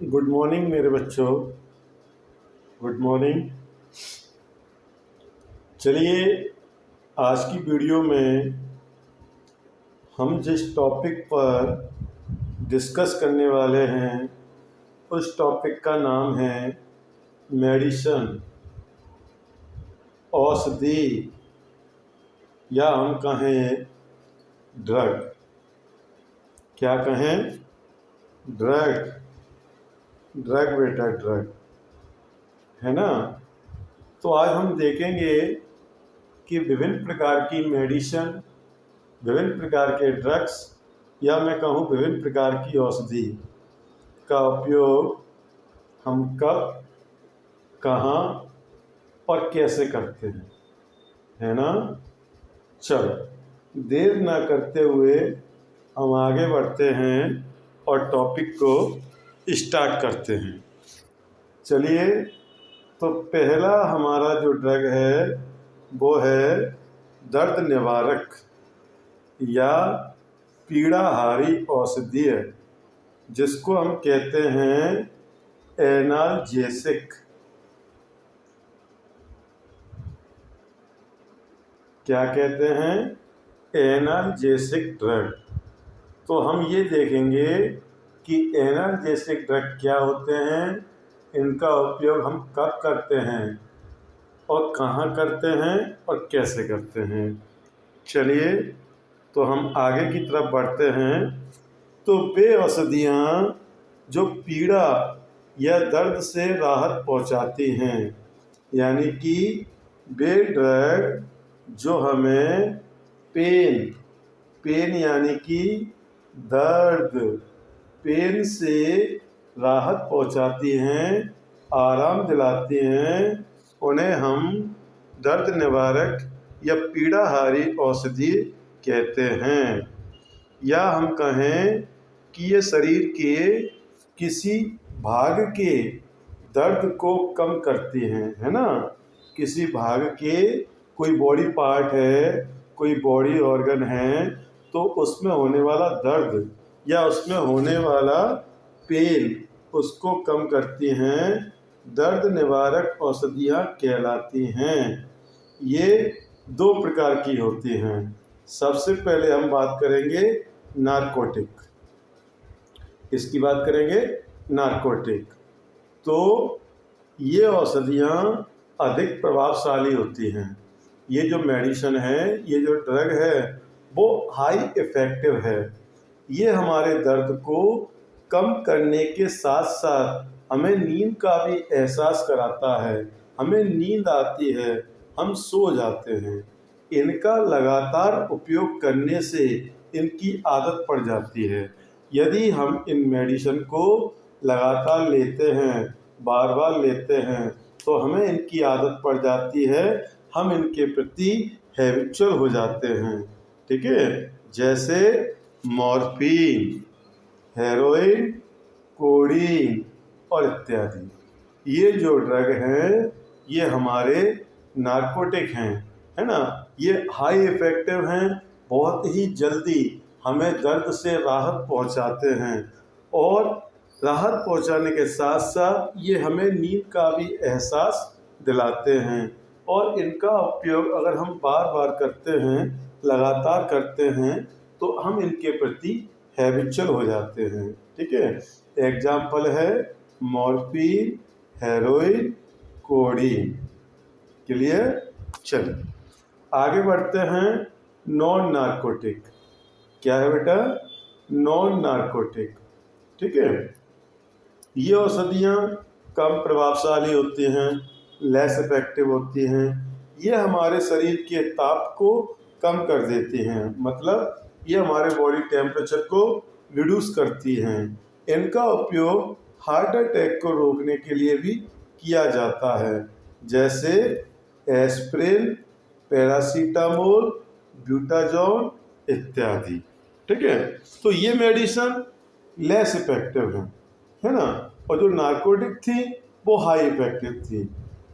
Good morning मेरे बच्चों। Good morning. चलिए, आज की वीडियो में हम जिस टॉपिक पर डिस्कस करने वाले हैं उस टॉपिक का नाम है मेडिसिन, औषधि, या हम कहें ड्रग। क्या कहें? ड्रग। ड्रग बेटा, ड्रग है ना। तो आज हम देखेंगे कि विभिन्न प्रकार की मेडिसिन, विभिन्न प्रकार के ड्रग्स, या मैं कहूँ विभिन्न प्रकार की औषधि का उपयोग हम कब, कहाँ और कैसे करते हैं, है ना। चलो, देर ना करते हुए हम आगे बढ़ते हैं और टॉपिक को स्टार्ट करते हैं। चलिए, तो पहला हमारा जो ड्रग है वो है दर्द निवारक या पीड़ाहारी औषधि, जिसको हम कहते हैं एनाल्जेसिक। क्या कहते हैं? Analgesic drug. तो हम ये देखेंगे कि एनाल्जेसिक ड्रग क्या होते हैं, इनका उपयोग हम कब करते हैं और कहाँ करते हैं और कैसे करते हैं। चलिए, तो हम आगे की तरफ बढ़ते हैं। तो वे औषधियाँ जो पीड़ा या दर्द से राहत पहुँचाती हैं, यानी कि वे ड्रग जो हमें पेन यानी कि दर्द, पेन से राहत पहुँचाती हैं, आराम दिलाती हैं, उन्हें हम दर्द निवारक या पीड़ाहारी औषधि कहते हैं। या हम कहें कि ये शरीर के किसी भाग के दर्द को कम करती हैं, है ना। किसी भाग के, कोई बॉडी पार्ट है, कोई बॉडी ऑर्गन है, तो उसमें होने वाला दर्द या उसमें होने वाला पेन, उसको कम करती हैं, दर्द निवारक औषधियाँ कहलाती हैं। ये दो प्रकार की होती हैं। सबसे पहले हम बात करेंगे नारकोटिक। इसकी बात करेंगे नारकोटिक। तो ये औषधियाँ अधिक प्रभावशाली होती हैं। ये जो मेडिसिन है, ये जो ड्रग है, वो हाई इफ़ेक्टिव है। ये हमारे दर्द को कम करने के साथ साथ हमें नींद का भी एहसास कराता है। हमें नींद आती है, हम सो जाते हैं। इनका लगातार उपयोग करने से इनकी आदत पड़ जाती है। यदि हम इन मेडिसिन को लगातार लेते हैं, बार बार लेते हैं, तो हमें इनकी आदत पड़ जाती है, हम इनके प्रति हैबिचुअल हो जाते हैं। ठीक है। जैसे मॉर्फिन, हेरोइन, कोडीन और इत्यादि। ये जो ड्रग हैं, ये हमारे नारकोटिक हैं, है ना। ये हाई इफ़ेक्टिव हैं, बहुत ही जल्दी हमें दर्द से राहत पहुंचाते हैं, और राहत पहुंचाने के साथ साथ ये हमें नींद का भी एहसास दिलाते हैं। और इनका उपयोग अगर हम बार बार करते हैं, लगातार करते हैं, तो हम इनके प्रति हैबिचुअल हो जाते हैं। ठीक है। एग्जाम्पल है मॉर्फिन, हेरोइन, कोडीन। क्लियर? चलिए आगे बढ़ते हैं। Non narcotic. क्या है बेटा? Non narcotic. ठीक है। ये औषधियाँ कम प्रभावशाली होती हैं, लेस इफेक्टिव होती हैं। ये हमारे शरीर के ताप को कम कर देती हैं, मतलब ये हमारे बॉडी टेम्परेचर को रिड्यूस करती हैं। इनका उपयोग हार्ट अटैक को रोकने के लिए भी किया जाता है, जैसे एस्प्रिन, पैरासीटामोल, ब्यूटाजॉन इत्यादि। ठीक है। तो ये मेडिसिन लेस इफेक्टिव है ना। और जो नारकोटिक थी वो हाई इफेक्टिव थी।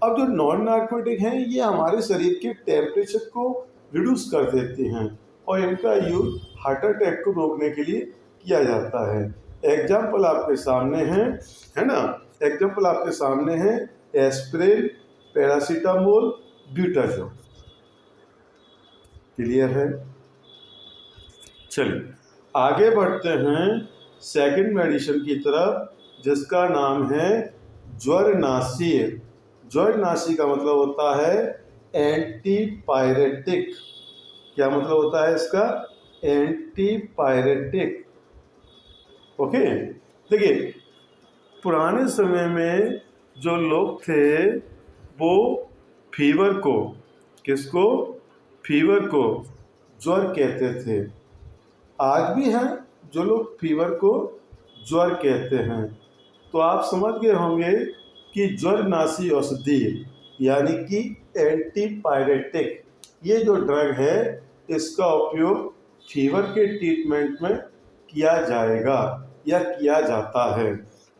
अब जो नॉन नारकोटिक हैं, ये हमारे शरीर के टेम्परेचर को रिड्यूस कर देती हैं, और इनका यूज हार्ट अटैक को रोकने के लिए किया जाता है। एग्जाम्पल आपके सामने है ना, एग्जाम्पल आपके सामने है एस्प्रिन, पैरासीटामोल, ब्यूटाजोल। क्लियर है? चलिए आगे बढ़ते हैं सेकंड मेडिसिन की तरफ, जिसका नाम है ज्वरनाशी। ज्वरनाशी का मतलब होता है एंटीपायरेटिक। क्या मतलब होता है इसका? एंटीपायरेटिक। ओके, देखिए पुराने समय में जो लोग थे वो फीवर को, किसको? फीवर को ज्वर कहते थे। आज भी हैं जो लोग फीवर को ज्वर कहते हैं। तो आप समझ गए होंगे कि ज्वरनाशी औषधि यानी कि एंटीपायरेटिक, ये जो ड्रग है इसका उपयोग फीवर के ट्रीटमेंट में किया जाएगा या किया जाता है।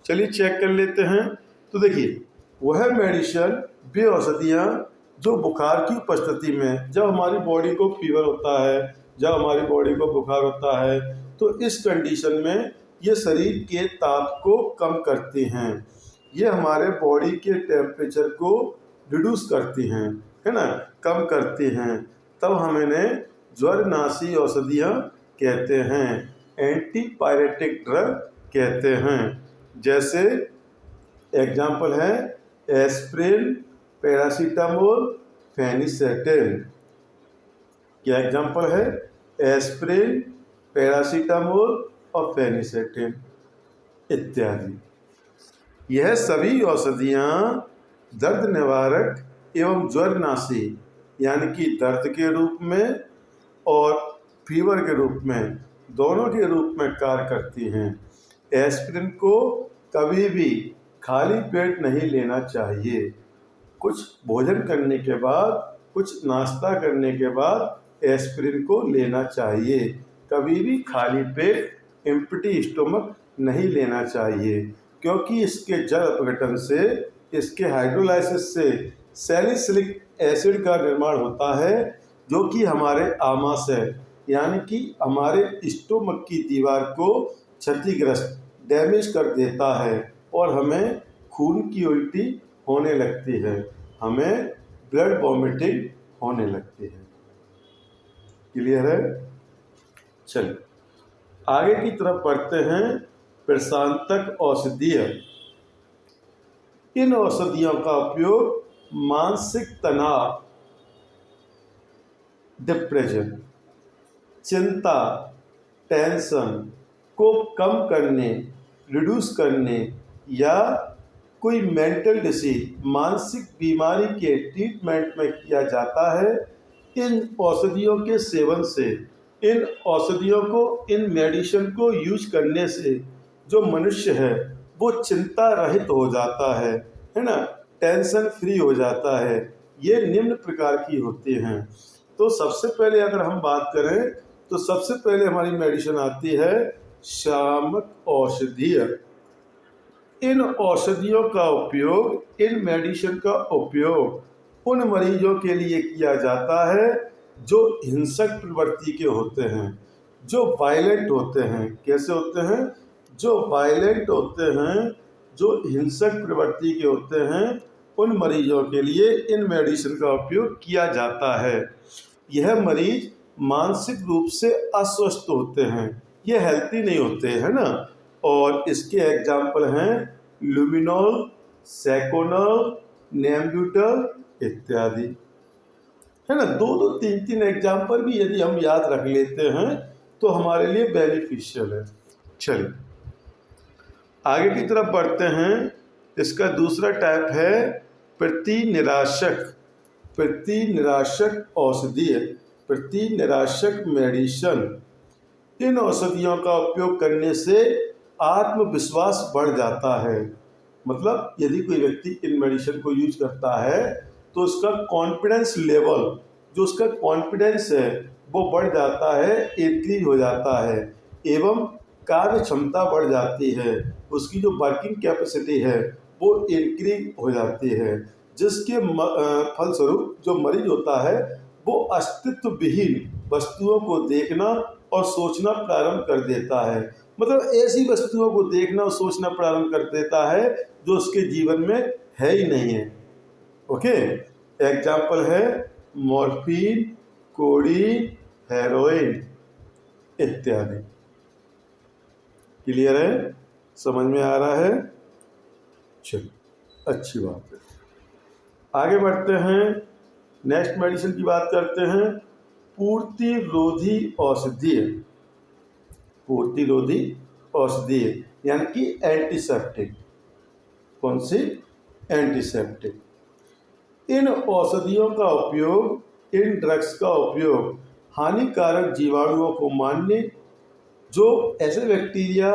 चलिए चेक कर लेते हैं। तो देखिए वह मेडिसिन, वे औषधियाँ जो बुखार की उपस्थिति में, जब हमारी बॉडी को फीवर होता है, जब हमारी बॉडी को बुखार होता है, तो इस कंडीशन में ये शरीर के ताप को कम करती हैं, ये हमारे बॉडी के टेम्परेचर को रिड्यूस करती हैं, है ना, कम करती हैं। तब हम इन्हें ज्वरनाशी औषधियाँ कहते हैं, एंटीपायरेटिक ड्रग कहते हैं। जैसे एग्जाम्पल है एस्प्रिन, पैरासीटामोल, फेनिसेटिन। क्या एग्जाम्पल है? एस्प्रिन, पैरासीटामोल और फेनिसेटिन इत्यादि। यह सभी औषधियाँ दर्द निवारक एवं ज्वरनाशी यानी कि दर्द के रूप में और फीवर के रूप में, दोनों के रूप में कार्य करती हैं। एस्प्रिन को कभी भी खाली पेट नहीं लेना चाहिए। कुछ भोजन करने के बाद, कुछ नाश्ता करने के बाद एस्प्रिन को लेना चाहिए। कभी भी खाली पेट, एम्प्टी स्टोमक नहीं लेना चाहिए, क्योंकि इसके जल अपघटन से, इसके हाइड्रोलाइसिस से सैलिसिलिक एसिड का निर्माण होता है, जो कि हमारे आमाशय यानी कि हमारे स्टोमक की दीवार को क्षतिग्रस्त, डैमेज कर देता है और हमें खून की उल्टी होने लगती है, हमें ब्लड वॉमिटिंग होने लगती है। क्लियर है? चलिए आगे की तरफ बढ़ते हैं। प्रशांतक औषधियाँ। इन औषधियों का उपयोग मानसिक तनाव, डिप्रेशन, चिंता, टेंशन को कम करने, रिड्यूस करने या कोई मेंटल डिसीज, मानसिक बीमारी के ट्रीटमेंट में किया जाता है। इन औषधियों के सेवन से, इन औषधियों को, इन मेडिसिन को यूज करने से जो मनुष्य है वो चिंता रहित हो जाता है ना, टेंशन फ्री हो जाता है। ये निम्न प्रकार की होती हैं। तो सबसे पहले अगर हम बात करें तो सबसे पहले हमारी मेडिसिन आती है शामक औषधीय। इन औषधियों का उपयोग, इन मेडिसिन का उपयोग उन मरीजों के लिए किया जाता है जो हिंसक प्रवृत्ति के होते हैं, जो वायलेंट होते हैं। कैसे होते हैं? जो वायलेंट होते हैं, जो हिंसक प्रवृत्ति के होते हैं, उन मरीजों के लिए इन मेडिसिन का उपयोग किया जाता है। यह मरीज मानसिक रूप से अस्वस्थ होते हैं, ये हेल्थी नहीं होते, है ना। और इसके एग्जाम्पल हैं लुमिनॉल, सेकोनॉल, नेम्ब्यूटल इत्यादि, है ना। दो दो तीन तीन एग्जाम्पल भी यदि हम याद रख लेते हैं तो हमारे लिए बेनिफिशियल है। चलिए आगे की तरफ बढ़ते हैं। इसका दूसरा टाइप है प्रतिनिराशक। प्रतिनिराशक औषधि, प्रतिनिराशक मेडिसिन। इन औषधियों का उपयोग करने से आत्मविश्वास बढ़ जाता है। मतलब यदि कोई व्यक्ति इन मेडिसिन को यूज करता है तो उसका कॉन्फिडेंस लेवल, जो उसका कॉन्फिडेंस है वो बढ़ जाता है, इंक्रीज हो जाता है, एवं कार्य क्षमता बढ़ जाती है, उसकी जो वर्किंग कैपेसिटी है वो इंक्रीज हो जाती है, जिसके फलस्वरूप जो मरीज होता है वो अस्तित्व विहीन वस्तुओं को देखना और सोचना प्रारंभ कर देता है। मतलब ऐसी वस्तुओं को देखना और सोचना प्रारंभ कर देता है जो उसके जीवन में है ही नहीं है। ओके, एग्जाम्पल है मॉर्फिन, कोडीन, हेरोइन इत्यादि। क्लियर है? समझ में आ रहा है? चलिए, अच्छी बात है। आगे बढ़ते हैं, नेक्स्ट मेडिसिन की बात करते हैं। पूर्तिरोधी औषधीय, पूर्तिरोधी औषधीय यानी कि एंटीसेप्टिक। कौन सी? एंटीसेप्टिक। इन औषधियों का उपयोग, इन ड्रग्स का उपयोग हानिकारक जीवाणुओं को मारने, जो ऐसे बैक्टीरिया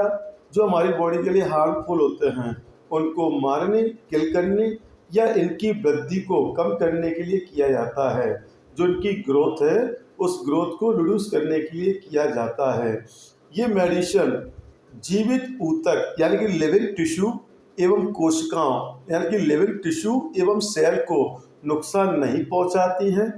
जो हमारी बॉडी के लिए हार्मफुल होते हैं उनको मारने, किल करने या इनकी वृद्धि को कम करने के लिए किया जाता है। जो इनकी ग्रोथ है उस ग्रोथ को रिड्यूस करने के लिए किया जाता है। ये मेडिसिन जीवित ऊतक यानी कि लिविंग टिश्यू एवं कोशिकाओं यानी कि लिविंग टिश्यू एवं सेल को नुकसान नहीं पहुंचाती हैं।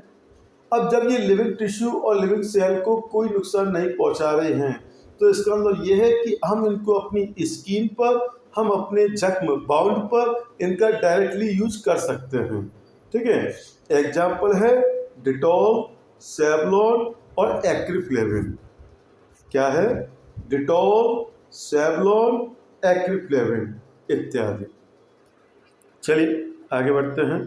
अब जब ये लिविंग टिश्यू और लिविंग सेल को कोई नुकसान नहीं पहुंचा रहे हैं तो इसका मतलब ये है कि हम इनको अपनी स्किन पर, हम अपने जख्म बाउंड पर इनका डायरेक्टली यूज कर सकते हैं। ठीक है, एग्जाम्पल है डिटॉल, सेवलॉन और एक्रिफ्लेविन। क्या है? डिटॉल, सेवलॉन, एक्रिफ्लेविन इत्यादि। चलिए आगे बढ़ते हैं।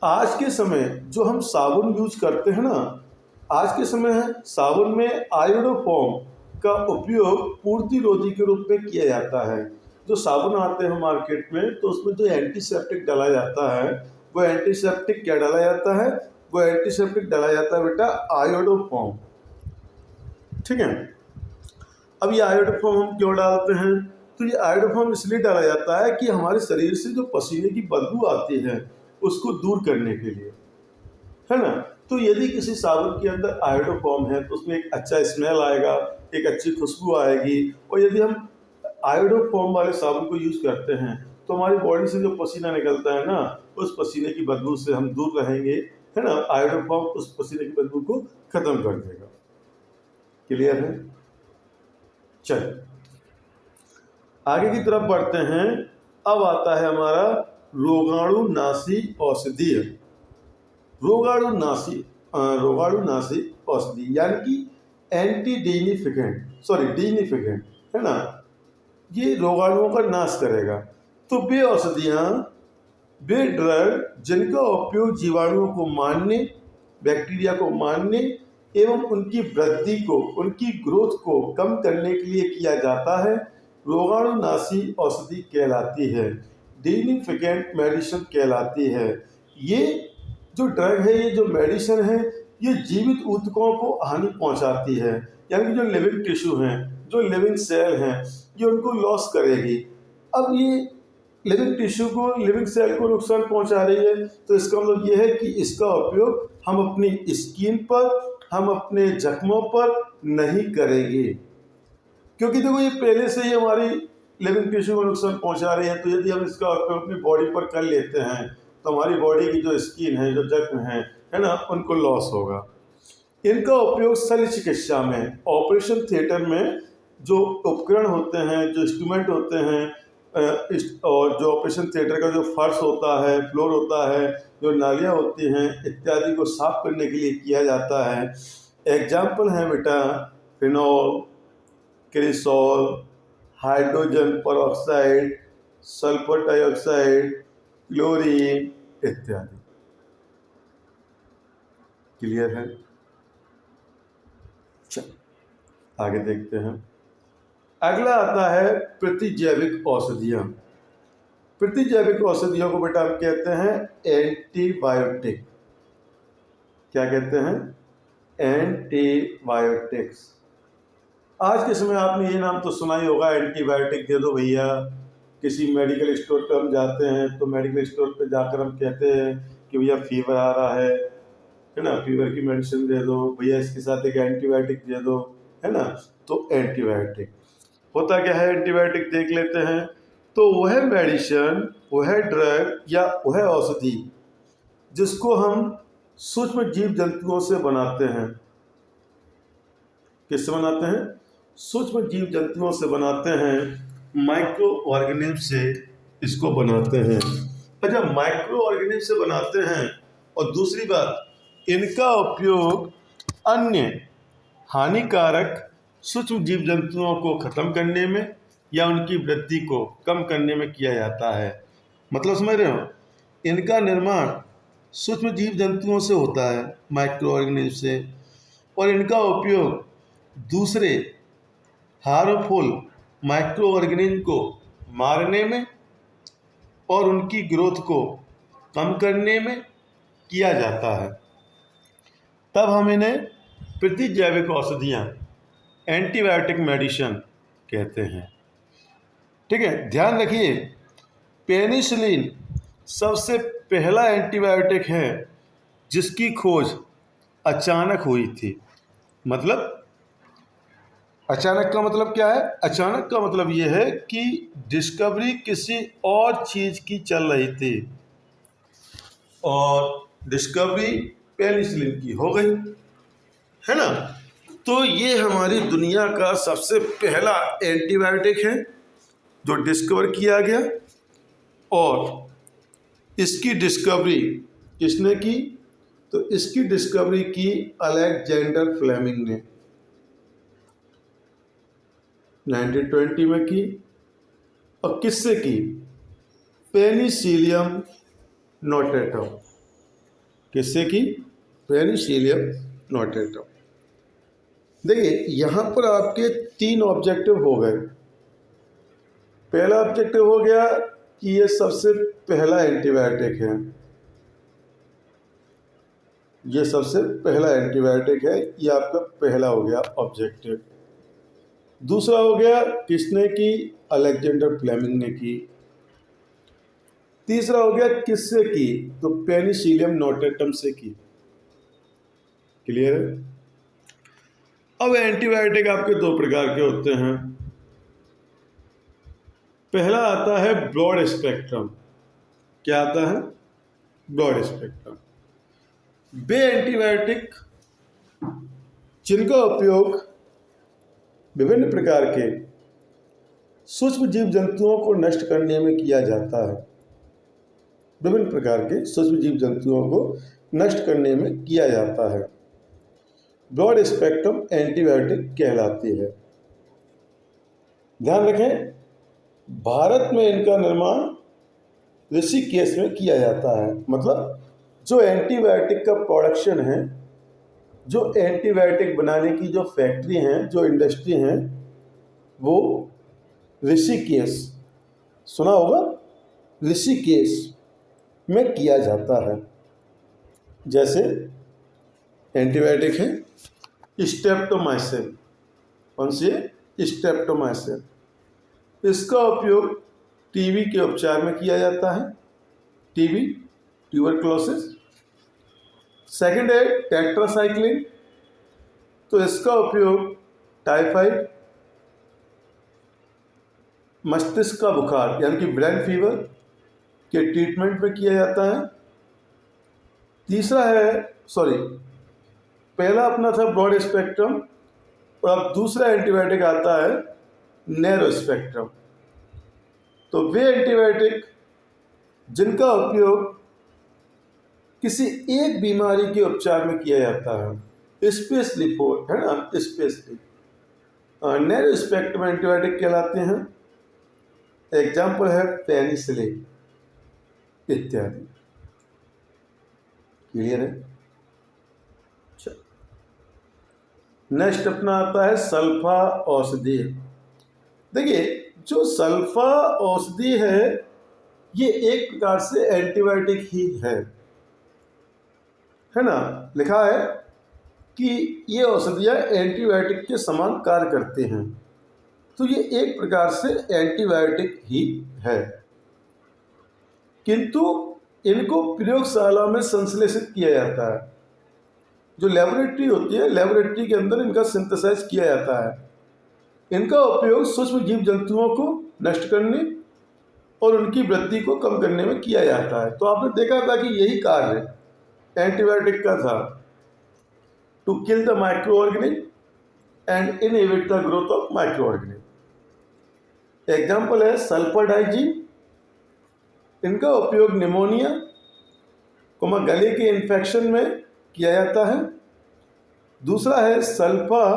आज के समय जो हम साबुन यूज करते हैं ना, आज के समय है साबुन में आयोडोफॉर्म का उपयोग पूर्तिरोधी के रूप में किया जाता है। जो साबुन आते हैं मार्केट में तो उसमें जो एंटीसेप्टिक डाला जाता है वो एंटीसेप्टिक क्या डाला जाता है? वो एंटीसेप्टिक डाला जाता है बेटा आयोडोफॉर्म। ठीक है, अब ये आयोडोफॉर्म हम क्यों डालते हैं? तो ये आयोडोफॉर्म इसलिए डाला जाता है कि हमारे शरीर से जो पसीने की बदबू आती है उसको दूर करने के लिए, है ना। तो यदि किसी साबुन के अंदर आयोडोफॉर्म है तो उसमें एक अच्छा स्मेल आएगा, एक अच्छी खुशबू आएगी। और यदि हम आयोडोफॉर्म वाले साबुन को यूज़ करते हैं तो हमारी बॉडी से जो पसीना निकलता है ना, उस पसीने की बदबू से हम दूर रहेंगे, है ना। आयोडोफॉर्म उस पसीने की बदबू को खत्म कर देगा। क्लियर है? चलिए आगे की तरफ बढ़ते हैं। अब आता है हमारा रोगाणुनाशी औषधीय। रोगाणुनाशी औषधि यानी कि एंटी डीनिफिकेंट, डीनिफिकेंट, है ना। ये रोगाणुओं का नाश करेगा। तो वे औषधियाँ, वे ड्रग जिनका उपयोग जीवाणुओं को मारने, बैक्टीरिया को मारने एवं उनकी वृद्धि को, उनकी ग्रोथ को कम करने के लिए किया जाता है, रोगाणुनाशी औषधि कहलाती है, डीनिफिकेंट मेडिसिन कहलाती है। ये जो ड्रग है, ये जो मेडिसिन है, ये जीवित ऊतकों को हानि पहुंचाती है, यानी कि जो लिविंग टिश्यू हैं, जो लिविंग सेल हैं, ये उनको लॉस करेगी। अब ये लिविंग टिश्यू को, लिविंग सेल को नुकसान पहुंचा रही है तो इसका मतलब ये है कि इसका उपयोग हम अपनी स्किन पर, हम अपने जख्मों पर नहीं करेंगे, क्योंकि देखो ये पहले से ही हमारी लिविंग टिश्यू को नुकसान पहुंचा रही है। तो यदि हम इसका उपयोग अपनी बॉडी पर कर लेते हैं तो हमारी बॉडी की जो स्किन है, जो जख्म है ना, उनको लॉस होगा। इनका उपयोग शल्य चिकित्सा में, ऑपरेशन थिएटर में जो उपकरण होते हैं, जो इंस्ट्रूमेंट होते हैं, और जो ऑपरेशन थिएटर का जो फर्श होता है, फ्लोर होता है, जो नालियाँ होती हैं इत्यादि को साफ करने के लिए किया जाता है। एग्जाम्पल है बेटा phenol, cresol, hydrogen peroxide, sulphur dioxide, chlorine इत्यादि। क्लियर है? चल आगे देखते हैं। अगला आता है प्रतिजैविक औषधियाँ। प्रतिजैविक औषधियों को बेटा हम कहते हैं एंटीबायोटिक। क्या कहते हैं? एंटीबायोटिक्स। आज के समय आपने ये नाम तो सुना ही होगा, एंटीबायोटिक दे दो भैया। किसी मेडिकल स्टोर पर हम जाते हैं तो मेडिकल स्टोर पर जाकर हम कहते हैं कि भैया फीवर आ रहा है ना, फीवर की मेडिसिन दे दो भैया, इसके साथ एक एंटीबायोटिक दे दो, है ना। तो एंटीबायोटिक होता क्या है, एंटीबायोटिक देख लेते हैं। तो वह मेडिसिन, वह ड्रग या वह औषधि जिसको हम सूक्ष्म जीव जंतुओं से बनाते हैं। किससे बनाते हैं? सूक्ष्म जीव जंतुओं से बनाते हैं, माइक्रो ऑर्गेनिज्म से इसको बनाते हैं। अच्छा, माइक्रो ऑर्गेनिज्म से बनाते हैं, और दूसरी बात इनका उपयोग अन्य हानिकारक सूक्ष्म जीव जंतुओं को खत्म करने में या उनकी वृद्धि को कम करने में किया जाता है। मतलब समझ रहे हो, इनका निर्माण सूक्ष्म जीव जंतुओं से होता है, माइक्रो ऑर्गेनिज्म से, और इनका उपयोग दूसरे हार्मफुल माइक्रो ऑर्गेनिज्म को मारने में और उनकी ग्रोथ को कम करने में किया जाता है। तब हम इन्हें प्रतिजैविक औषधियाँ, एंटीबायोटिक मेडिसिन कहते हैं। ठीक है, ध्यान रखिए, पेनिसिलिन सबसे पहला एंटीबायोटिक है जिसकी खोज अचानक हुई थी। मतलब अचानक का मतलब क्या है? अचानक का मतलब यह है कि डिस्कवरी किसी और चीज की चल रही थी और डिस्कवरी पेनिसिलिन की हो गई, है ना। तो ये हमारी दुनिया का सबसे पहला एंटीबायोटिक है जो डिस्कवर किया गया, और इसकी डिस्कवरी किसने की? तो इसकी डिस्कवरी की अलेक्जेंडर फ्लेमिंग ने 1920 में की। और किससे की? Penicillium notatum. किससे की? Penicillium notatum. देखिए, यहाँ पर आपके 3 ऑब्जेक्टिव हो गए। पहला ऑब्जेक्टिव हो गया कि ये सबसे पहला एंटीबायोटिक है, ये सबसे पहला एंटीबायोटिक है, ये आपका पहला हो गया ऑब्जेक्टिव। दूसरा हो गया किसने की? अलेक्जेंडर फ्लेमिंग ने की। तीसरा हो गया किससे की? तो पेनिसिलियम नोटेटम से की। क्लियर है? अब एंटीबायोटिक आपके 2 प्रकार के होते हैं। पहला आता है ब्रॉड स्पेक्ट्रम। क्या आता है? Broad spectrum. वे एंटीबायोटिक जिनका उपयोग विभिन्न प्रकार के सूक्ष्म जीव जंतुओं को नष्ट करने में किया जाता है, विभिन्न प्रकार के सूक्ष्म जीव जंतुओं को नष्ट करने में किया जाता है, ब्रॉड स्पेक्ट्रम एंटीबायोटिक कहलाती है। ध्यान रखें, भारत में इनका निर्माण ऋषिकेश में किया जाता है। मतलब जो एंटीबायोटिक का प्रोडक्शन है, जो एंटीबायोटिक बनाने की जो फैक्ट्री हैं, जो इंडस्ट्री हैं, वो ऋषिकेश, सुना होगा, ऋषिकेश में किया जाता है। जैसे एंटीबायोटिक है स्ट्रेप्टोमाइसिन। कौन सी है? स्ट्रेप्टोमाइसिन। इसका उपयोग टीबी के उपचार में किया जाता है, टीबी, ट्यूबरक्लोसिस। सेकंड है टेट्रासाइक्लिन, तो इसका उपयोग टाइफाइड, मस्तिष्क का बुखार यानी कि ब्रेन फीवर के ट्रीटमेंट में किया जाता है। तीसरा है, पहला अपना था ब्रॉड स्पेक्ट्रम, और अब दूसरा एंटीबायोटिक आता है नैरो स्पेक्ट्रम। तो वे एंटीबायोटिक जिनका उपयोग किसी एक बीमारी के उपचार में किया जाता है, स्पेशली फॉर, है ना, स्पेशली नैरो स्पेक्ट्रम एंटीबायोटिक कहलाते हैं। एग्जाम्पल है पेनिसिलिन इत्यादि। क्लियर है? अच्छा, नेक्स्ट अपना आता है सल्फा औषधि। देखिए, जो सल्फा औषधि है ये एक प्रकार से एंटीबायोटिक ही है ना। लिखा है कि ये औषधियाँ एंटीबायोटिक के समान कार्य करते हैं, तो ये एक प्रकार से एंटीबायोटिक ही है। किंतु इनको प्रयोगशाला में संश्लेषित किया जाता है। जो लेबोरेटरी होती है, लेबोरेटरी के अंदर इनका सिंथेसाइज किया जाता है। इनका उपयोग सूक्ष्म जीव जंतुओं को नष्ट करने और उनकी वृद्धि को कम करने में किया जाता है। तो आपने देखा था कि यही कार्य एंटीबायोटिक का था, to kill the microorganism and inhibit the growth of microorganisms. Example है सल्फर डाइजीन, इनका उपयोग निमोनिया गले के इन्फेक्शन में किया जाता है। दूसरा है सल्फा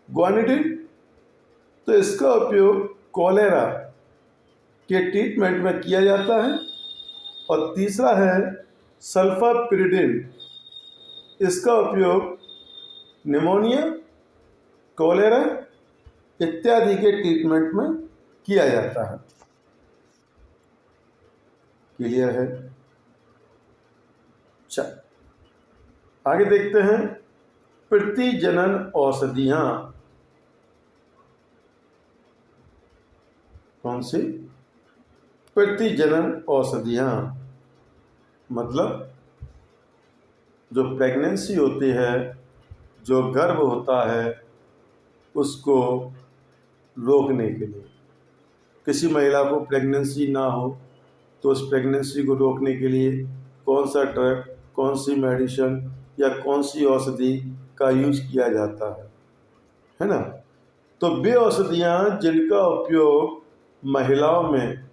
ग्वानिडिन, तो इसका उपयोग कॉलेरा के ट्रीटमेंट में किया जाता है। और तीसरा है सल्फापिरिडिन, इसका उपयोग निमोनिया, कॉलेरा इत्यादि के ट्रीटमेंट में किया जाता है। क्लियर है? चल आगे देखते हैं प्रतिजनन औषधियां। कौन सी? प्रतिजनन औषधियां मतलब जो प्रेगनेंसी होती है, जो गर्भ होता है, उसको रोकने के लिए, किसी महिला को प्रेगनेंसी ना हो तो उस प्रेगनेंसी को रोकने के लिए कौन सा ड्रग, कौन सी मेडिसिन या कौन सी औषधि का यूज किया जाता है ना। तो वे औषधियाँ जिनका उपयोग महिलाओं में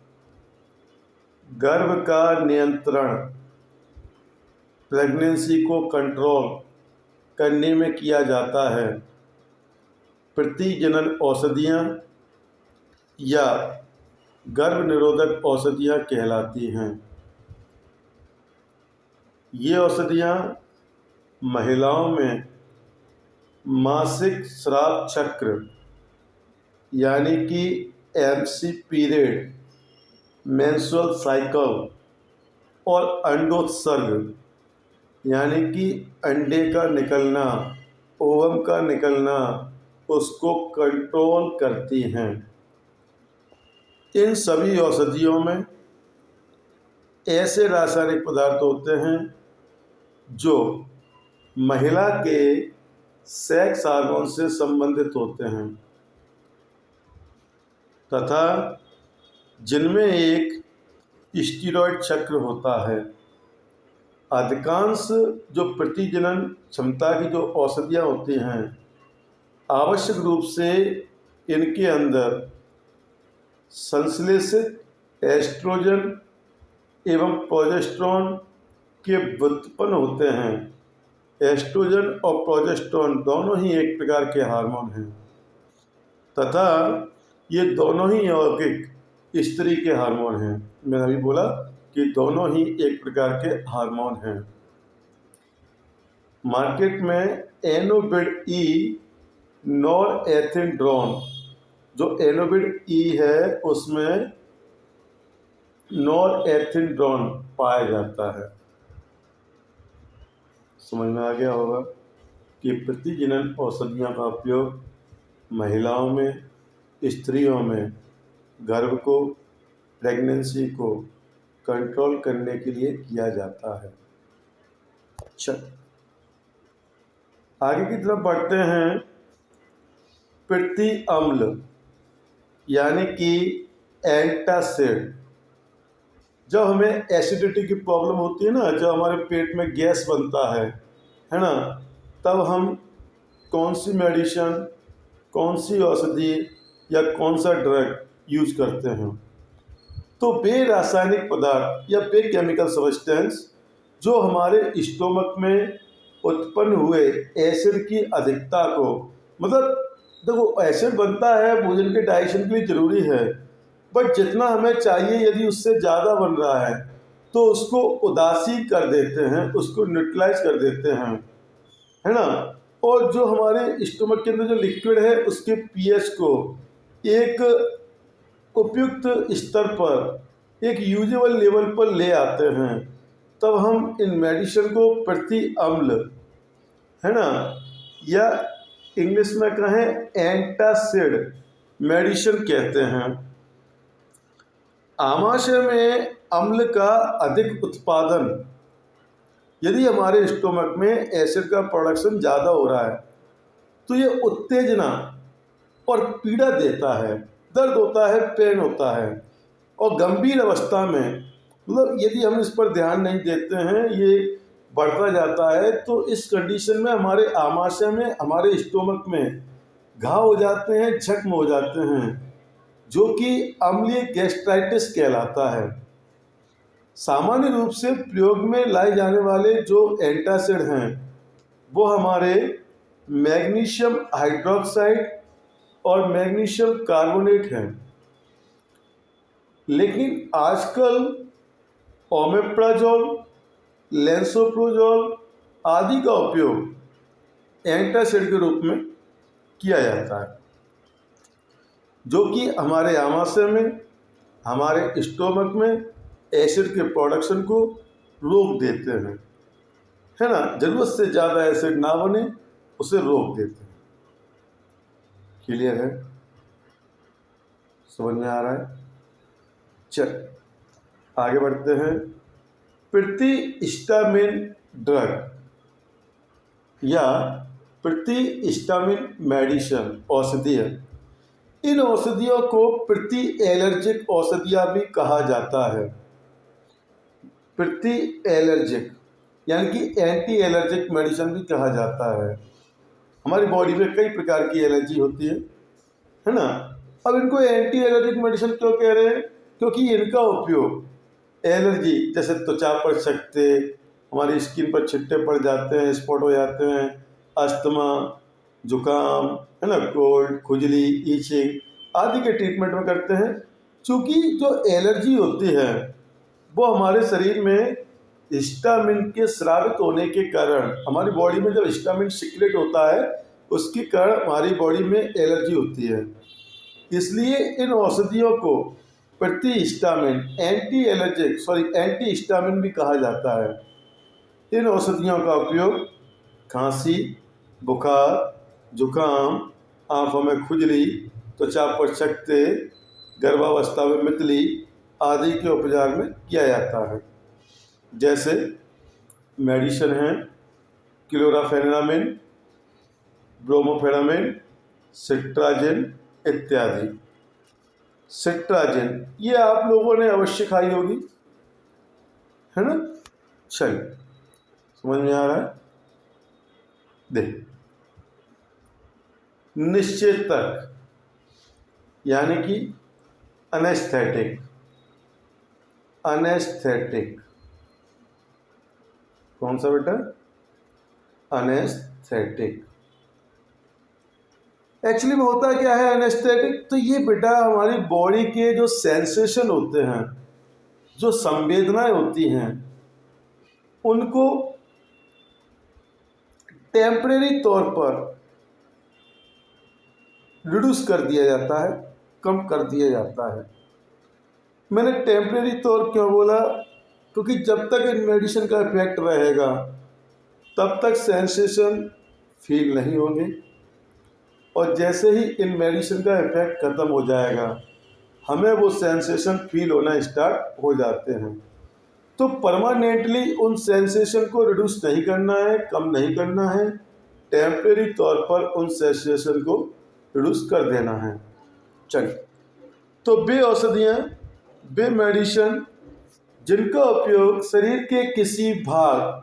गर्भ का नियंत्रण, प्रेगनेंसी को कंट्रोल करने में किया जाता है, प्रतिजनन औषधियाँ या गर्भ निरोधक औषधियाँ कहलाती हैं। ये औषधियाँ महिलाओं में मासिक स्राव चक्र यानी कि एमसी पीरियड, मेंस्ट्रुअल साइकिल और अंडोत्सर्ग यानी कि अंडे का निकलना, ओवम का निकलना, उसको कंट्रोल करती हैं। इन सभी औषधियों में ऐसे रासायनिक पदार्थ होते हैं जो महिला के सेक्स हार्मोन से संबंधित होते हैं तथा जिनमें एक स्टीरॉयड चक्र होता है। अधिकांश जो प्रतिजनन क्षमता की जो औषधियाँ होती हैं, आवश्यक रूप से इनके अंदर संश्लेषित एस्ट्रोजन एवं प्रोजेस्टेरोन के व्युत्पन्न होते हैं। एस्ट्रोजन और प्रोजेस्टेरोन दोनों ही एक प्रकार के हार्मोन हैं तथा ये दोनों ही यौगिक स्त्री के हार्मोन हैं। मैंने अभी बोला कि दोनों ही एक प्रकार के हार्मोन हैं। मार्केट में एनोबिड ई नॉरएथिंड्रोन, जो एनोबिड ई है उसमें नॉरएथिंड्रोन पाया जाता है। समझ में आ गया होगा कि प्रतिजनन औषधियों का उपयोग महिलाओं में, स्त्रियों में गर्भ को, प्रेगनेंसी को कंट्रोल करने के लिए किया जाता है। अच्छा, आगे की तरफ बढ़ते हैं। प्रति अम्ल यानी कि एंटासिड, जब हमें एसिडिटी की प्रॉब्लम होती है ना, जब हमारे पेट में गैस बनता है ना, तब हम कौन सी मेडिसिन, कौन सी औषधि या कौन सा ड्रग यूज करते हैं? तो वे रासायनिक पदार्थ या वे केमिकल सब्सटेंस जो हमारे स्टोमक में उत्पन्न हुए एसिड की अधिकता को, मतलब देखो एसिड बनता है, भोजन के डाइजेशन के लिए ज़रूरी है, बट जितना हमें चाहिए यदि उससे ज़्यादा बन रहा है तो उसको उदासी कर देते हैं, उसको न्यूट्रलाइज कर देते हैं, है ना। और जो हमारे स्टोमक के अंदर जो लिक्विड है उसके पीएच को एक उपयुक्त स्तर पर, एक यूजेबल लेवल पर ले आते हैं, तब हम इन मेडिसिन को प्रति अम्ल, है ना, या इंग्लिश में कहें एंटासिड मेडिसिन कहते हैं। आमाशय में अम्ल का अधिक उत्पादन, यदि हमारे स्टोमक में एसिड का प्रोडक्शन ज़्यादा हो रहा है तो ये उत्तेजना और पीड़ा देता है, दर्द होता है, पेन होता है। और गंभीर अवस्था में, मतलब यदि हम इस पर ध्यान नहीं देते हैं, ये बढ़ता जाता है, तो इस कंडीशन में हमारे आमाशय में, हमारे स्टोमक में घाव हो जाते हैं, जख्म हो जाते हैं, जो कि अम्लीय गैस्ट्राइटिस कहलाता है। सामान्य रूप से प्रयोग में लाए जाने वाले जो एंटासिड हैं वो हमारे मैग्नीशियम हाइड्रोक्साइड और मैग्नीशियम कार्बोनेट हैं। लेकिन आजकल ओमेप्राजोल, लेंसोप्रोजोल आदि का उपयोग एंटासिड के रूप में किया जाता है, जो कि हमारे आमाशय में, हमारे स्टोमक में एसिड के प्रोडक्शन को रोक देते हैं, है ना। ज़रूरत से ज़्यादा एसिड ना बने उसे रोक देते हैं। क्लियर है? समझ में आ रहा है? चल आगे बढ़ते हैं। प्रतिहिस्टामिन ड्रग या प्रतिहिस्टामिन मेडिसिन, औषधियाँ। इन औषधियों को प्रति एलर्जिक औषधियाँ भी कहा जाता है। प्रति एलर्जिक यानी कि एंटी एलर्जिक मेडिसिन भी कहा जाता है। हमारी बॉडी में कई प्रकार की एलर्जी होती है ना। अब इनको एंटी एलर्जिक मेडिसिन क्यों कह रहे हैं? क्योंकि इनका उपयोग एलर्जी, जैसे त्वचा पर चकत्ते, हमारी स्किन पर छिट्टे पड़ जाते हैं, स्पॉट हो जाते हैं, अस्थमा, जुकाम, है ना, कोल्ड, खुजली, ईचिंग आदि के ट्रीटमेंट में करते हैं। क्योंकि जो एलर्जी होती है वो हमारे शरीर में हिस्टामिन के स्रावित होने के कारण, हमारी बॉडी में जब हिस्टामिन सिक्रेट होता है उसके कारण हमारी बॉडी में एलर्जी होती है। इसलिए इन औषधियों को प्रतिहिस्टामिन, एंटी हिस्टामिन भी कहा जाता है। इन औषधियों का उपयोग खांसी, बुखार, जुकाम, आँखों में खुजली, त्वचा पर चकत्ते, गर्भावस्था में मितली आदि के उपचार में किया जाता है। जैसे मेडिसिन हैं क्लोराफेनिरामिन, ब्रोमोफेनामिन, सिट्राजिन इत्यादि। सिट्राजिन ये आप लोगों ने अवश्य खाई होगी, है ना। चलिए समझ में आ रहा है? देख, निश्चेतक यानी कि एनेस्थेटिक। एनेस्थेटिक कौन सा बेटा? एनेस्थेटिक। एक्चुअली में होता क्या है एनेस्थेटिक? तो ये बेटा हमारी बॉडी के जो सेंसेशन होते हैं, जो संवेदनाएं होती हैं, उनको टेम्परेरी तौर पर रिड्यूस कर दिया जाता है, कम कर दिया जाता है। मैंने टेम्परेरी तौर क्यों बोला? क्योंकि जब तक इन मेडिसिन का इफेक्ट रहेगा तब तक सेंसेशन फील नहीं होंगे, और जैसे ही इन मेडिसिन का इफेक्ट ख़त्म हो जाएगा हमें वो सेंसेशन फील होना स्टार्ट हो जाते हैं। तो परमानेंटली उन सेंसेशन को रिड्यूस नहीं करना है, कम नहीं करना है, टेम्परेरी तौर पर उन सेंसेशन को रिड्यूस कर देना है। चलिए, तो वे औषधियाँ, वे मेडिसिन जिनका उपयोग शरीर के किसी भाग,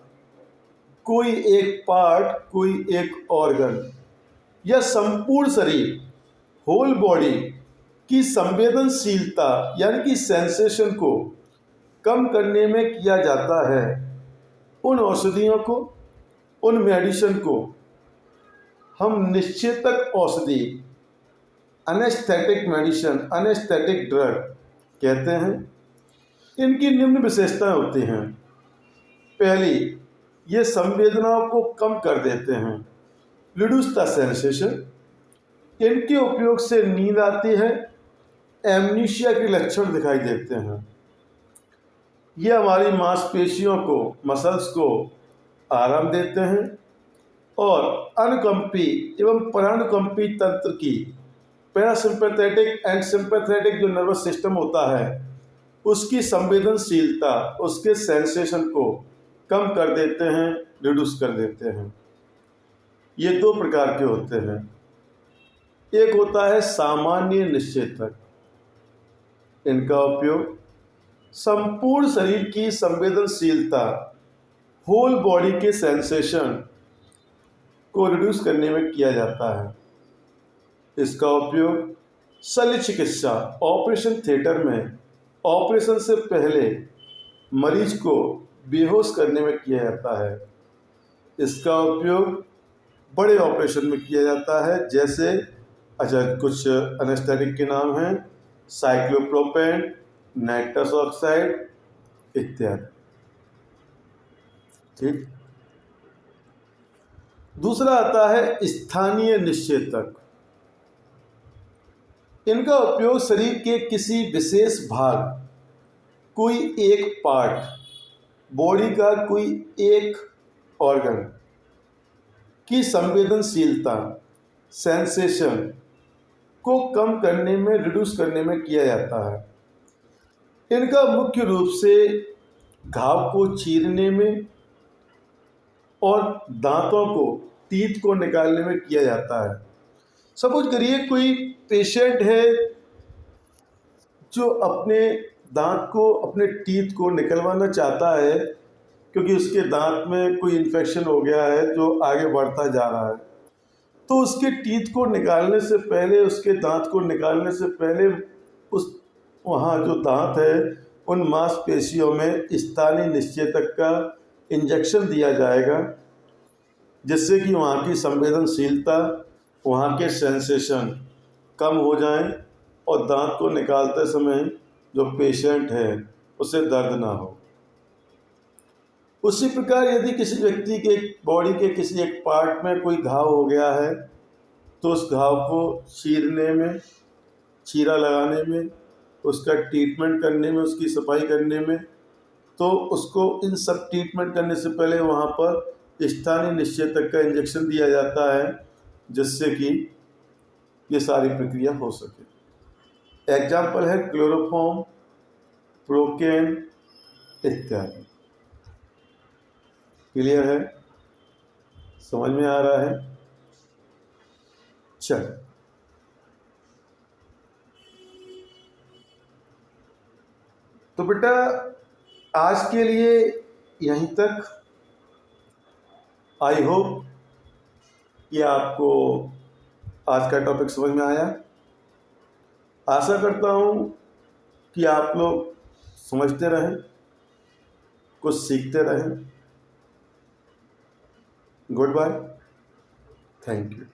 कोई एक पार्ट, कोई एक ऑर्गन या संपूर्ण शरीर, होल बॉडी की संवेदनशीलता यानी कि सेंसेशन को कम करने में किया जाता है, उन औषधियों को, उन मेडिसिन को हम निश्चेतक औषधि, एनेस्थेटिक मेडिसिन, एनेस्थेटिक ड्रग कहते हैं। इनकी निम्न विशेषताएं होती हैं। पहली, ये संवेदनाओं को कम कर देते हैं, रिड्यूस द सेंसेशन। इनके उपयोग से नींद आती है, एमनीशिया के लक्षण दिखाई देते हैं। ये हमारी मांसपेशियों को, मसल्स को आराम देते हैं और अनुकंपी एवं परानुकंपी तंत्र की, पैरासिम्पैथेटिक एंड सिंपैथेटिक जो नर्वस सिस्टम होता है उसकी संवेदनशीलता, उसके सेंसेशन को कम कर देते हैं, रिड्यूस कर देते हैं। ये दो प्रकार के होते हैं। एक होता है सामान्य निश्चेतक। इनका उपयोग संपूर्ण शरीर की संवेदनशीलता, होल बॉडी के सेंसेशन को रिड्यूस करने में किया जाता है। इसका उपयोग शल्य चिकित्सा ऑपरेशन थिएटर में ऑपरेशन से पहले मरीज को बेहोश करने में किया जाता है। इसका उपयोग बड़े ऑपरेशन में किया जाता है, जैसे कुछ एनेस्थेटिक के नाम हैं साइक्लोप्रोपेन, नाइट्रस ऑक्साइड इत्यादि। ठीक। दूसरा आता है स्थानीय निश्चेतक। इनका उपयोग शरीर के किसी विशेष भाग, कोई एक पार्ट, बॉडी का कोई एक ऑर्गन की संवेदनशीलता, सेंसेशन को कम करने में, रिड्यूस करने में किया जाता है। इनका मुख्य रूप से घाव को चीरने में और दांतों को, टीथ को निकालने में किया जाता है। सपोज करिए कोई पेशेंट है जो अपने दांत को, अपने टीथ को निकलवाना चाहता है क्योंकि उसके दांत में कोई इन्फेक्शन हो गया है जो आगे बढ़ता जा रहा है, तो उसके टीथ को निकालने से पहले, उसके दांत को निकालने से पहले उस वहाँ जो दांत है उन मांसपेशियों में स्थानीय निश्चेतक का इंजेक्शन दिया जाएगा, जिससे कि वहाँ की संवेदनशीलता, वहाँ के सेंसेशन कम हो जाएं और दांत को निकालते समय जो पेशेंट है उसे दर्द ना हो। उसी प्रकार यदि किसी व्यक्ति के बॉडी के किसी एक पार्ट में कोई घाव हो गया है तो उस घाव को चीरने में, चीरा लगाने में, उसका ट्रीटमेंट करने में, उसकी सफाई करने में, तो उसको इन सब ट्रीटमेंट करने से पहले वहाँ पर स्थानीय निश्चेतक का इंजेक्शन दिया जाता है, जिससे कि ये सारी प्रक्रिया हो सके। एग्जाम्पल है क्लोरोफॉर्म, प्रोकेन इत्यादि। क्लियर है? समझ में आ रहा है? चल, तो बेटा आज के लिए यहीं तक। आई होप कि आपको आज का टॉपिक समझ में आया। आशा करता हूँ कि आप लोग समझते रहें, कुछ सीखते रहें। Good bye, thank you.